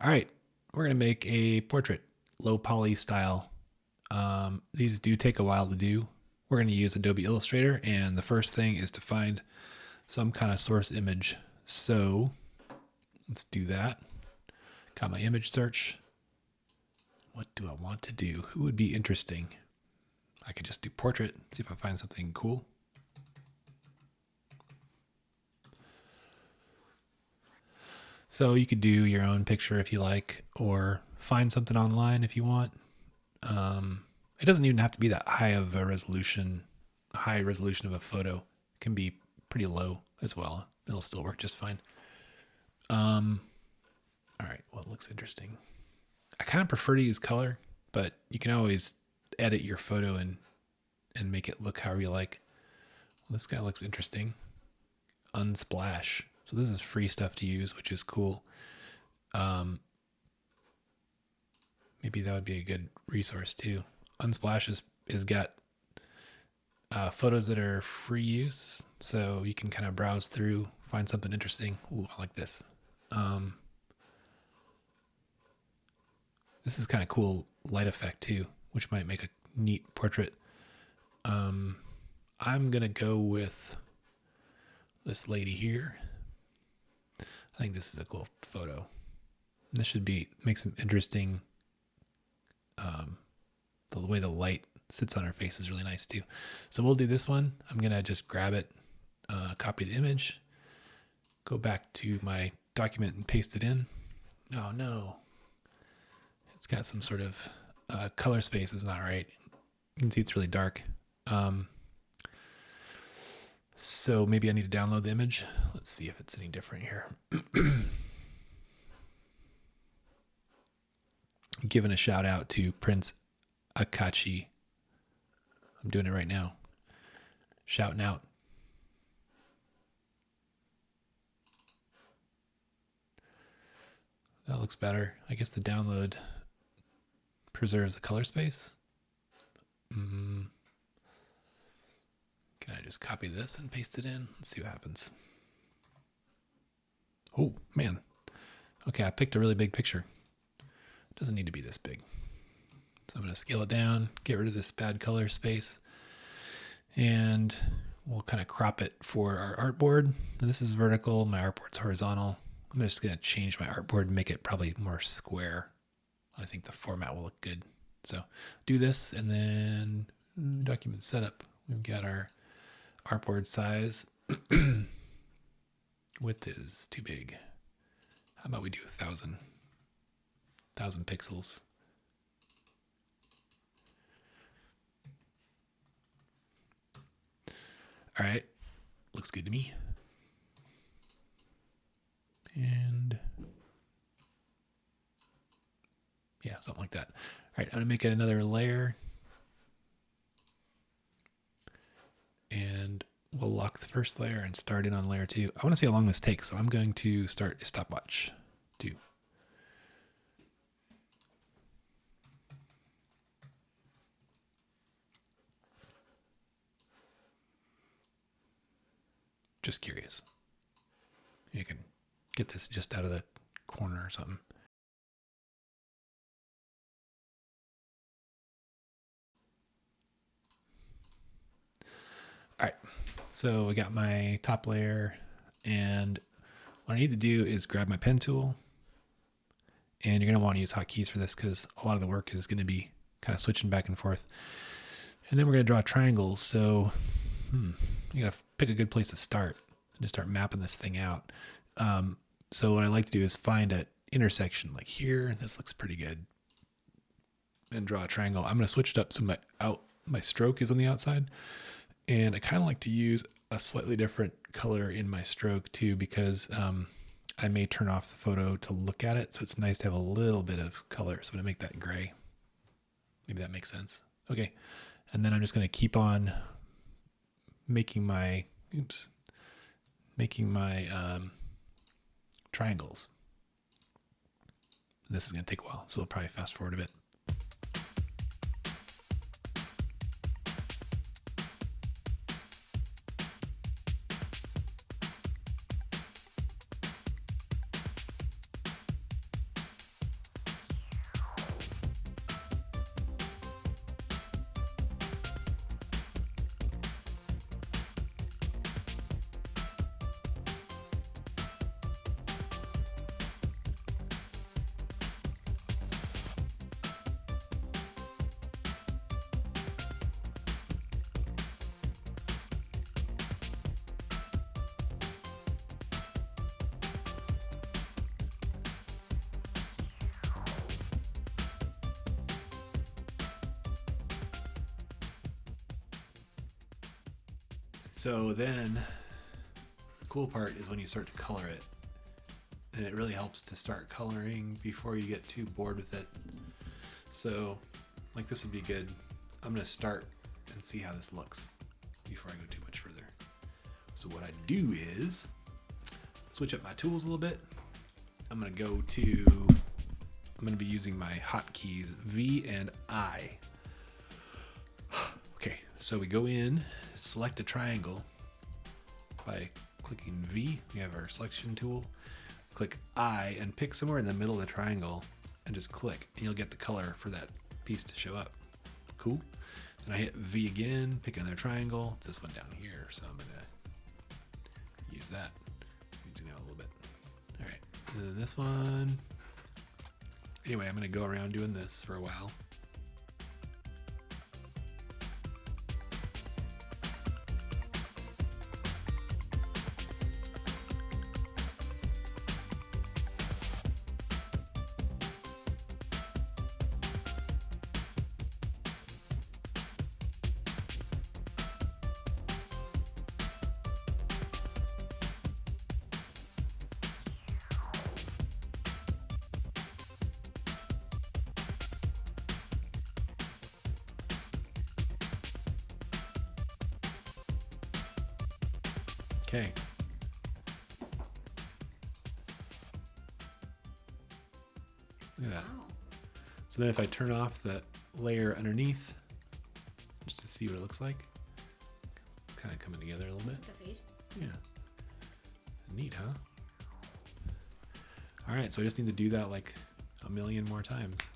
All right, we're going to make a portrait, low poly style. These do take a while to do. We're going to use Adobe Illustrator, and the first thing is to find some kind of source image. So let's do that. Got my image search. What do I want to do? Who would be interesting? I could just do portrait, see if I find something cool. So you could do your own picture if you like, or find something online if you want. It doesn't even have to be that high of a resolution. High resolution of a photo it can be pretty low as well. It'll still work just fine. All right, well, it looks interesting. I kind of prefer to use color, but you can always edit your photo and make it look however you like. Well, this guy looks interesting. Unsplash. So this is free stuff to use, which is cool. Maybe that would be a good resource too. Unsplash is got photos that are free use, so you can kind of browse through, find something interesting. Ooh, I like this. This is kind of cool light effect too, which might make a neat portrait. I'm gonna go with this lady here. I think this is a cool photo. This should make some interesting. The way the light sits on her face is really nice too. So we'll do this one. I'm gonna just grab it, copy the image, go back to my document and paste it in. Oh no, it's got some sort of color space is not right. You can see it's really dark. So maybe I need to download the image. Let's see if it's any different here. Giving a shout out to Prince Akachi. I'm doing it right now. Shouting out. That looks better. I guess the download preserves the color space. Can I just copy this and paste it in? Let's see what happens. Oh, man. Okay, I picked a really big picture. It doesn't need to be this big. So I'm going to scale it down, get rid of this bad color space, and we'll kind of crop it for our artboard. And this is vertical, my artboard's horizontal. I'm just going to change my artboard and make it probably more square. I think the format will look good. So do this, and then document setup. We've got our artboard size. Width is too big. How about we do 1,000 pixels? All right, looks good to me. And yeah, something like that. All right, I'm gonna make another layer. And we'll lock the first layer and start in on layer 2. I want to see how long this takes, so I'm going to start a stopwatch. 2. Just curious. You can get this just out of the corner or something. All right, so we got my top layer, and what I need to do is grab my pen tool, and you're gonna want to use hotkeys for this because a lot of the work is gonna be kind of switching back and forth. And then we're gonna draw triangles. So you gotta pick a good place to start and just start mapping this thing out. So what I like to do is find an intersection like here. This looks pretty good. And draw a triangle. I'm gonna switch it up so my stroke is on the outside. And I kind of like to use a slightly different color in my stroke too, because I may turn off the photo to look at it. So it's nice to have a little bit of color. So I'm gonna make that gray. Maybe that makes sense. Okay. And then I'm just gonna keep on making my triangles. This is gonna take a while, so we'll probably fast forward a bit. So then the cool part is when you start to color it. And it really helps to start coloring before you get too bored with it. So like this would be good. I'm gonna start and see how this looks before I go too much further. So what I do is switch up my tools a little bit. I'm gonna be using my hotkeys V and I. Okay, so we go in, select a triangle by clicking V. We have our selection tool. Click I and pick somewhere in the middle of the triangle and just click, and you'll get the color for that piece to show up. Cool. Then I hit V again, pick another triangle. It's this one down here, so I'm gonna use that. Using it a little bit. All right, and then this one. Anyway, I'm gonna go around doing this for a while. Okay. Look at that. Wow. So then if I turn off the layer underneath, just to see what it looks like, it's kind of coming together a little bit. Is it the page? Yeah. Neat, huh? All right, so I just need to do that like a million more times.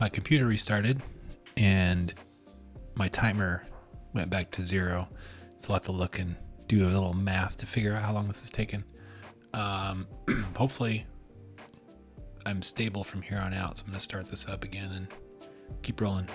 my computer restarted and my timer went back to 0. So I'll have to look and do a little math to figure out how long this has taken. Hopefully I'm stable from here on out. So I'm going to start this up again and keep rolling.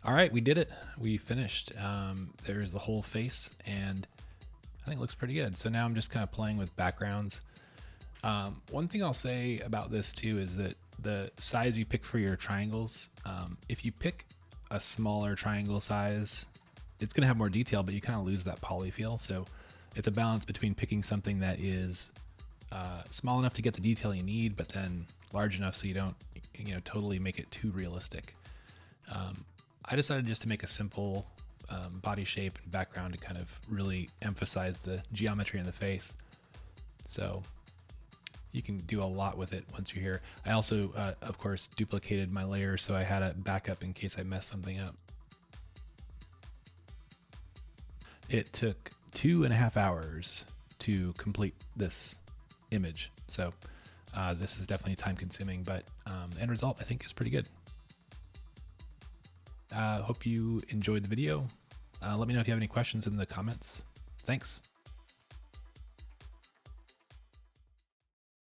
All right, we did it. We finished. There's the whole face, and I think it looks pretty good. So now I'm just kind of playing with backgrounds. One thing I'll say about this too is that the size you pick for your triangles, if you pick a smaller triangle size, it's going to have more detail, but you kind of lose that poly feel. So it's a balance between picking something that is small enough to get the detail you need, but then large enough so you don't, totally make it too realistic. I decided just to make a simple body shape and background to kind of really emphasize the geometry in the face. So you can do a lot with it once you're here. I also, of course, duplicated my layer, so I had a backup in case I messed something up. It took 2.5 hours to complete this image. So this is definitely time consuming, but the end result I think is pretty good. Hope you enjoyed the video. Let me know if you have any questions in the comments. Thanks.